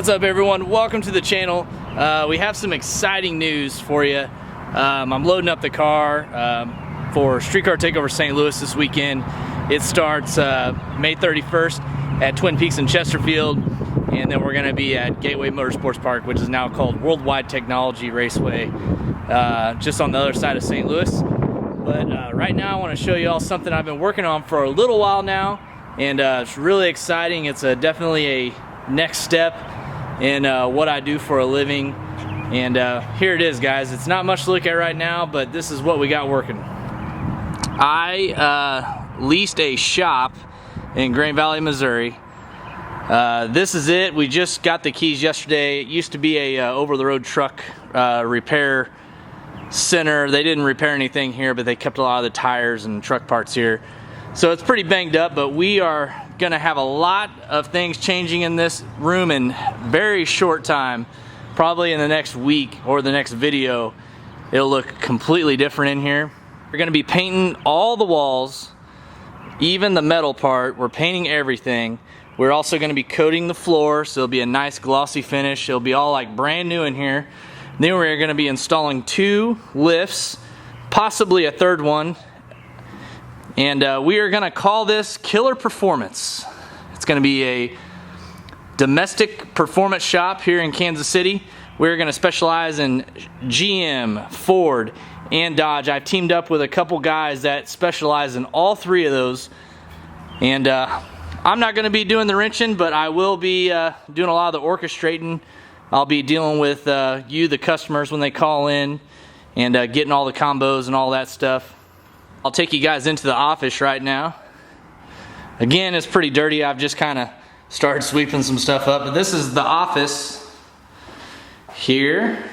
What's up, everyone? Welcome to the channel. We have some exciting news for you. I'm loading up the car for Streetcar Takeover St. Louis this weekend. It starts May 31st at Twin Peaks in Chesterfield, and then we're going to be at Gateway Motorsports Park, which is now called Worldwide Technology Raceway, just on the other side of St. Louis. But right now I want to show you all something I've been working on for a little while now, and it's really exciting. It's definitely a next step in what I do for a living, and here it is, guys. It's not much to look at right now, but this is what we got working. I leased a shop in Green Valley, Missouri. This is it. We just got the keys yesterday. It used to be a over-the-road truck repair center. They didn't repair anything here, but they kept a lot of the tires and truck parts here. So it's pretty banged up, but we are gonna have a lot of things changing in this room in very short time. Probably in the next week or the next video, it'll look completely different in here. We're gonna be painting all the walls, even the metal part. We're painting everything. We're also gonna be coating the floor, so it'll be a nice glossy finish. It'll be all like brand new in here. Then we're gonna be installing 2 lifts, possibly a third one. And we are gonna call this Killer Performance. It's gonna be a domestic performance shop here in Kansas City. We're gonna specialize in GM, Ford, and Dodge. I've teamed up with a couple guys that specialize in all 3 of those. And I'm not gonna be doing the wrenching, but I will be doing a lot of the orchestrating. I'll be dealing with you, the customers, when they call in, and getting all the combos and all that stuff. I'll take you guys into the office right now. Again, it's pretty dirty. I've just kind of started sweeping some stuff up, but this is the office here.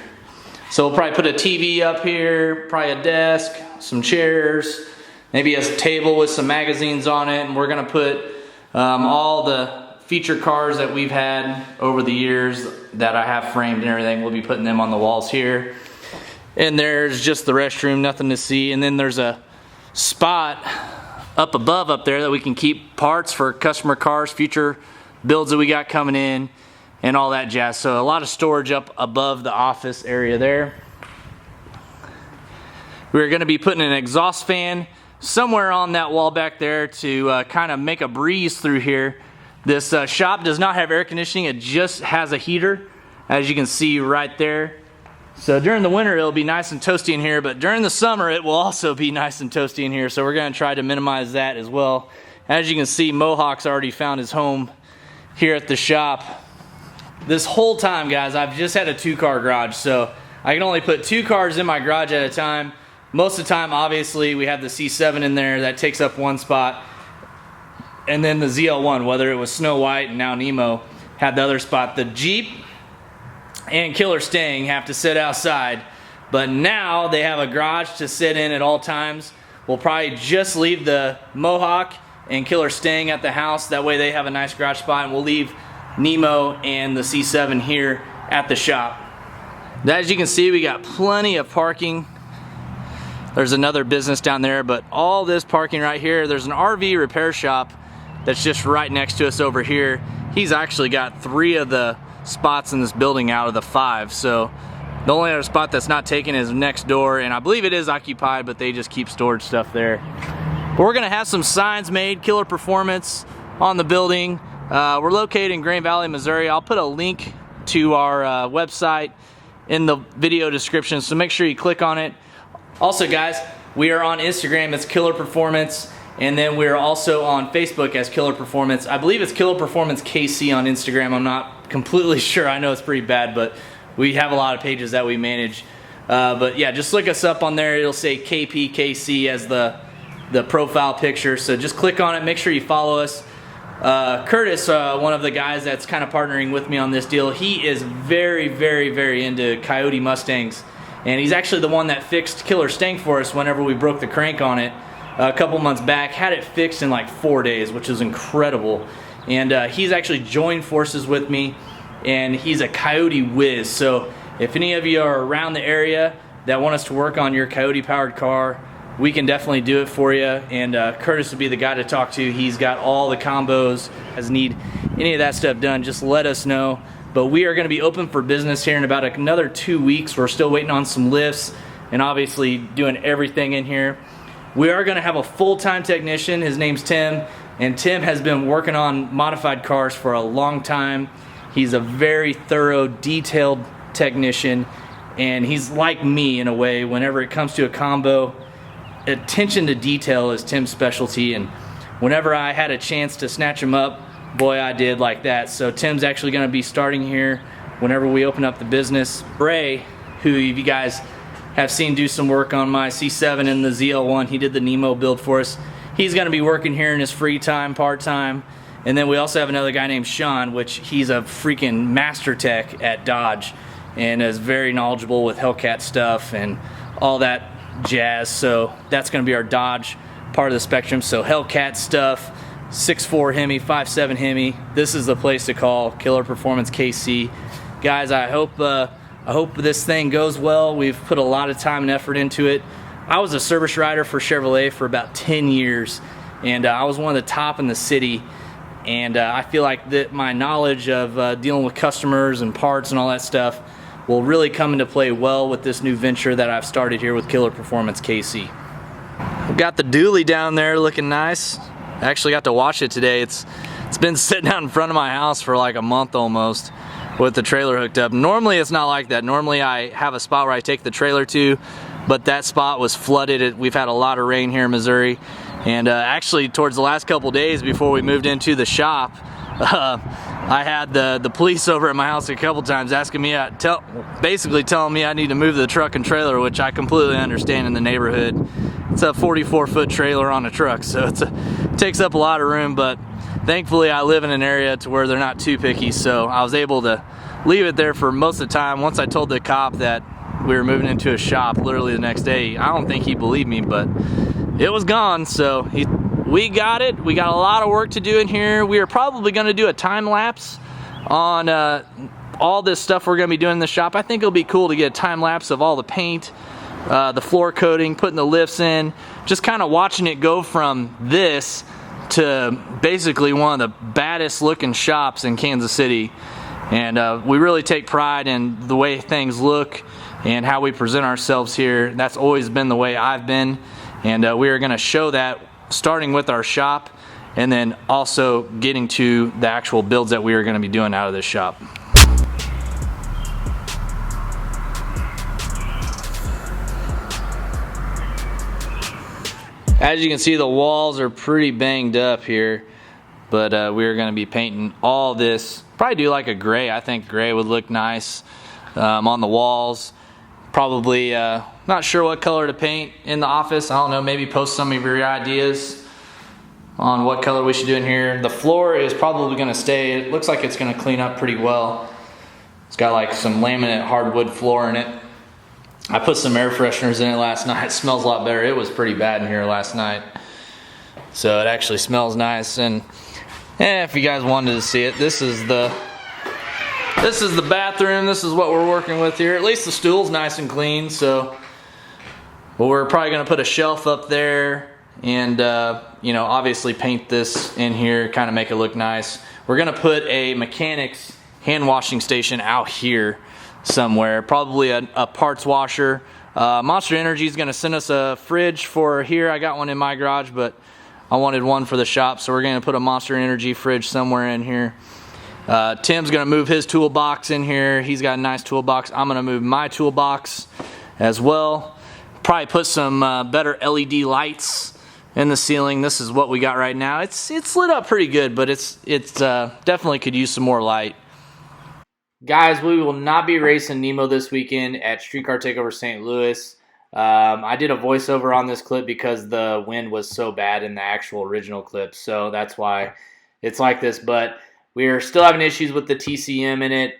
So we'll probably put a TV up here, probably a desk, some chairs, maybe a table with some magazines on it, and we're gonna put all the feature cars that we've had over the years that I have framed and everything. We'll be putting them on the walls here. And there's just the restroom, nothing to see. And then there's a spot up above up there that we can keep parts for customer cars, future builds that we got coming in, and all that jazz. So a lot of storage up above the office area there. We're going to be putting an exhaust fan somewhere on that wall back there to kind of make a breeze through here. This shop does not have air conditioning. It just has a heater, as you can see right there. So during the winter it'll be nice and toasty in here, but during the summer it will also be nice and toasty in here, so we're going to try to minimize that as well. As you can see, Mohawk's already found his home here at the shop. This whole time, guys, I've just had a 2-car garage, so I can only put 2 cars in my garage at a time. Most of the time, obviously, we have the C7 in there that takes up 1 spot, and then the ZL1, whether it was Snow White and now Nemo, had the other spot. The Jeep and Killer Stang have to sit outside, but now they have a garage to sit in at all times. We'll probably just leave the Mohawk and Killer Stang at the house. That way they have a nice garage spot, and we'll leave Nemo and the C7 here at the shop. As you can see, we got plenty of parking. There's another business down there, but all this parking right here. There's an RV repair shop that's just right next to us over here. He's actually got 3 of the spots in this building out of the 5, so the only other spot that's not taken is next door, and I believe it is occupied, but they just keep storage stuff there. But we're gonna have some signs made, Killer Performance, on the building. We're located in Green Valley, Missouri. I'll put a link to our website in the video description, so make sure you click on it. Also, guys, we are on Instagram, it's Killer Performance, and then we're also on Facebook as Killer Performance. I believe it's Killer Performance KC on Instagram. I'm not completely sure. I know it's pretty bad, but we have a lot of pages that we manage. But yeah, just look us up on there. It'll say KPKC as the profile picture. So just click on it. Make sure you follow us. Curtis, one of the guys that's kind of partnering with me on this deal, he is very, very, very into Coyote Mustangs. And he's actually the one that fixed Killer Stang for us whenever we broke the crank on it a couple months back. Had it fixed in like 4 days, which is incredible. And he's actually joined forces with me, and he's a Coyote whiz. So if any of you are around the area that want us to work on your Coyote powered car, we can definitely do it for you. And Curtis would be the guy to talk to. He's got all the combos. As need any of that stuff done, just let us know. But we are going to be open for business here in about another 2 weeks. We're still waiting on some lifts and obviously doing everything in here. We are going to have a full-time technician. His name's Tim, and Tim has been working on modified cars for a long time. He's a very thorough, detailed technician, and he's like me in a way. Whenever it comes to a combo, attention to detail is Tim's specialty, and whenever I had a chance to snatch him up, boy, I did like that. So Tim's actually going to be starting here whenever we open up the business. Ray, who you guys have seen do some work on my C7 and the ZL1, he did the Nemo build for us. He's going to be working here in his free time, part-time. And then we also have another guy named Sean, which he's a freaking master tech at Dodge and is very knowledgeable with Hellcat stuff and all that jazz. So that's going to be our Dodge part of the spectrum. So Hellcat stuff, 6.4 Hemi, 5.7 Hemi. This is the place to call, Killer Performance KC. Guys, I hope this thing goes well. We've put a lot of time and effort into it. I was a service rider for Chevrolet for about 10 years, and I was one of the top in the city. And I feel like that my knowledge of dealing with customers and parts and all that stuff will really come into play well with this new venture that I've started here with Killer Performance KC. We've got the dually down there looking nice. I actually got to watch it today. It's been sitting out in front of my house for like a month almost with the trailer hooked up. Normally it's not like that. Normally I have a spot where I take the trailer to, but that spot was flooded. We've had a lot of rain here in Missouri. And actually, towards the last couple days before we moved into the shop, I had the police over at my house a couple times asking me, basically telling me I need to move the truck and trailer, which I completely understand in the neighborhood. It's a 44-foot trailer on a truck, so it takes up a lot of room, but thankfully I live in an area to where they're not too picky, so I was able to leave it there for most of the time. Once I told the cop that we were moving into a shop literally the next day, I don't think he believed me, but it was gone. So we got it. We got a lot of work to do in here. We are probably going to do a time lapse on all this stuff we're going to be doing in the shop. I think it'll be cool to get a time lapse of all the paint, the floor coating, putting the lifts in, just kind of watching it go from this to basically one of the baddest looking shops in Kansas City. And we really take pride in the way things look and how we present ourselves here. That's always been the way I've been. And we are going to show that starting with our shop and then also getting to the actual builds that we are going to be doing out of this shop. As you can see, the walls are pretty banged up here, but we are going to be painting all this. Probably do like a gray. I think gray would look nice on the walls. Probably not sure what color to paint in the office. I don't know, maybe post some of your ideas on what color we should do in here. The floor is probably going to stay. It looks like it's going to clean up pretty well. It's got like some laminate hardwood floor in it. I put some air fresheners in it last night. It smells a lot better. It was pretty bad in here last night. So it actually smells nice. And if you guys wanted to see it, this is the bathroom. This is what we're working with here. At least the stool's nice and clean. So we're probably going to put a shelf up there and you know, obviously paint this in here, kind of make it look nice. We're going to put a mechanic's hand washing station out here somewhere, probably a parts washer. Monster Energy is going to send us a fridge for here. I got one in my garage, but I wanted one for the shop, so we're going to put a Monster Energy fridge somewhere in here. Tim's going to move his toolbox in here. He's got a nice toolbox. I'm going to move my toolbox as well. Probably put some better LED lights in the ceiling. This is what we got right now. It's lit up pretty good, but it's definitely could use some more light. Guys, we will not be racing Nemo this weekend at Streetcar Takeover St. Louis. I did a voiceover on this clip because the wind was so bad in the actual original clip, so that's why it's like this. But we are still having issues with the TCM in it.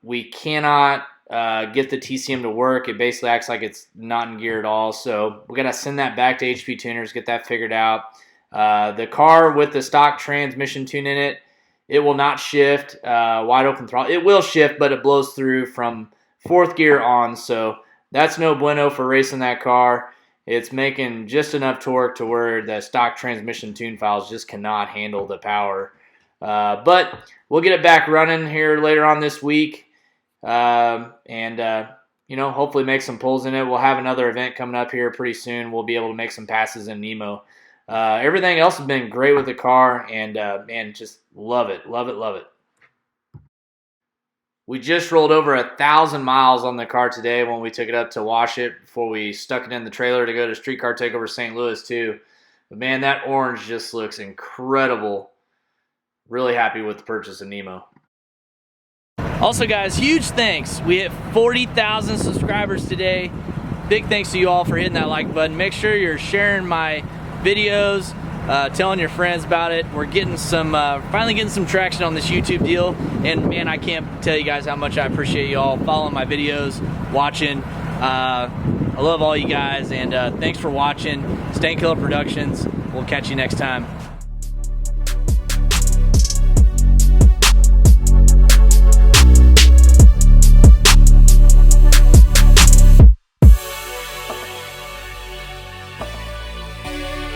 We cannot get the TCM to work. It basically acts like it's not in gear at all. So we're going to send that back to HP Tuners, get that figured out. The car with the stock transmission tune in it, it will not shift wide open throttle. It will shift, but it blows through from fourth gear on. So that's no bueno for racing that car. It's making just enough torque to where the stock transmission tune files just cannot handle the power. But we'll get it back running here later on this week. Hopefully make some pulls in it. We'll have another event coming up here pretty soon. We'll be able to make some passes in Nemo. Everything else has been great with the car, and man, just love it. We just rolled over 1,000 miles on the car today when we took it up to wash it before we stuck it in the trailer to go to Streetcar Takeover St. Louis too. But man, that orange just looks incredible. Really happy with the purchase of Nemo. Also guys, huge thanks. We hit 40,000 subscribers today. Big thanks to you all for hitting that like button. Make sure you're sharing my videos, telling your friends about it. We're getting some, finally getting some traction on this YouTube deal. And man, I can't tell you guys how much I appreciate you all following my videos, watching. I love all you guys, and thanks for watching. Stank Killer Productions. We'll catch you next time.